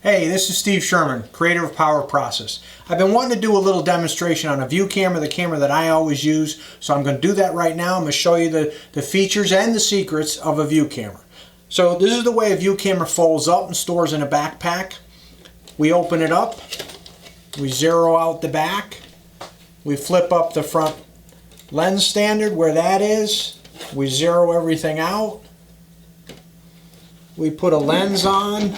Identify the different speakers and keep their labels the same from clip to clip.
Speaker 1: Hey, this is Steve Sherman, creator of Power Process. I've been wanting to do a little demonstration on a view camera, the camera that I always use, so I'm going to do that right now. I'm going to show you the features and the secrets of a view camera. So this is the way a view camera folds up and stores in a backpack. We open it up, we zero out the back, we flip up the front lens standard where that is, we zero everything out, we put a lens on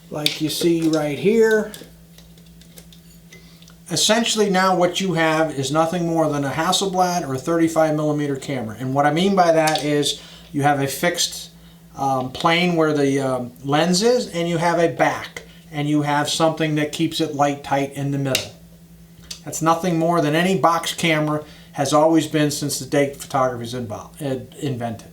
Speaker 1: like you see right here. Essentially now what you have is nothing more than a Hasselblad or a 35mm camera. And what I mean by that is you have a fixed plane where the lens is, and you have a back, and you have something that keeps it light tight in the middle. That's nothing more than any box camera has always been since the day photography is invented.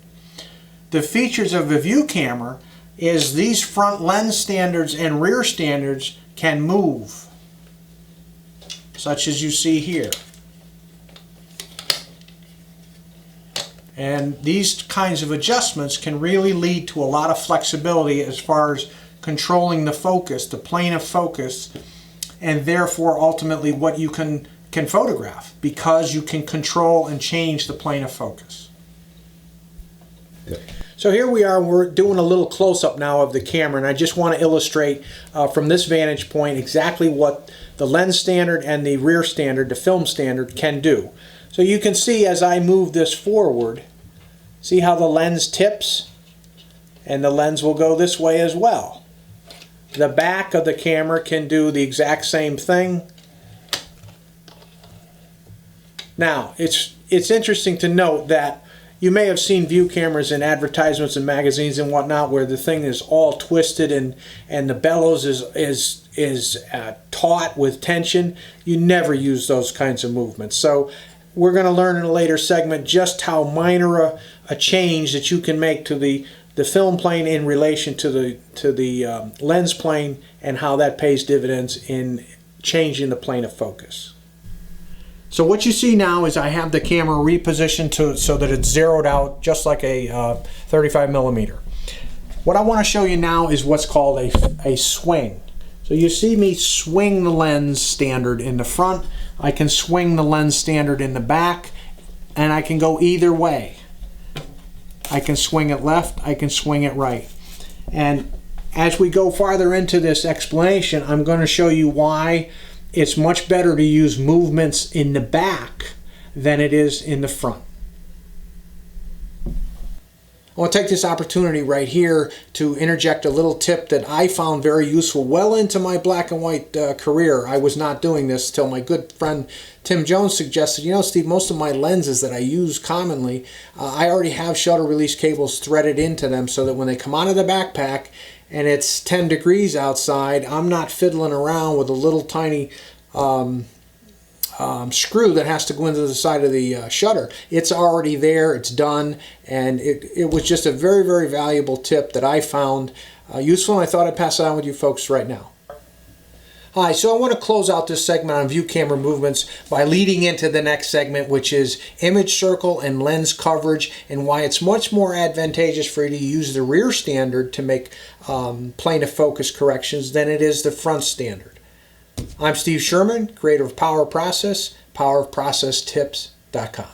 Speaker 1: The features of a view camera is these front lens standards and rear standards can move, such as you see here. And these kinds of adjustments can really lead to a lot of flexibility as far as controlling the focus, the plane of focus, and therefore ultimately what you can photograph, because you can control and change the plane of focus. Yeah. So here we are, we're doing a little close-up now of the camera, and I just want to illustrate from this vantage point exactly what the lens standard and the rear standard, the film standard, can do. So you can see as I move this forward, see how the lens tips, and the lens will go this way as well. The back of the camera can do the exact same thing. Now, it's interesting to note that you may have seen view cameras in advertisements and magazines and whatnot where the thing is all twisted and the bellows is taut with tension. You never use those kinds of movements. So we're going to learn in a later segment just how minor a change that you can make to the film plane in relation to the lens plane, and how that pays dividends in changing the plane of focus. So what you see now is I have the camera repositioned so that it's zeroed out just like a 35mm. What I want to show you now is what's called a swing. So you see me swing the lens standard in the front, I can swing the lens standard in the back, and I can go either way. I can swing it left, I can swing it right. And as we go farther into this explanation, I'm going to show you why it's much better to use movements in the back than it is in the front. I want to take this opportunity right here to interject a little tip that I found very useful well into my black and white career. I was not doing this till my good friend Tim Jones suggested, you know, Steve, most of my lenses that I use commonly, I already have shutter release cables threaded into them so that when they come out of the backpack and it's 10 degrees outside, I'm not fiddling around with a little tiny screw that has to go into the side of the shutter. It's already there, it's done, and it was just a very, very valuable tip that I found useful, and I thought I'd pass it on with you folks right now. Hi, so I want to close out this segment on view camera movements by leading into the next segment, which is image circle and lens coverage, and why it's much more advantageous for you to use the rear standard to make plane of focus corrections than it is the front standard. I'm Steve Sherman, creator of Power Process, powerofprocesstips.com.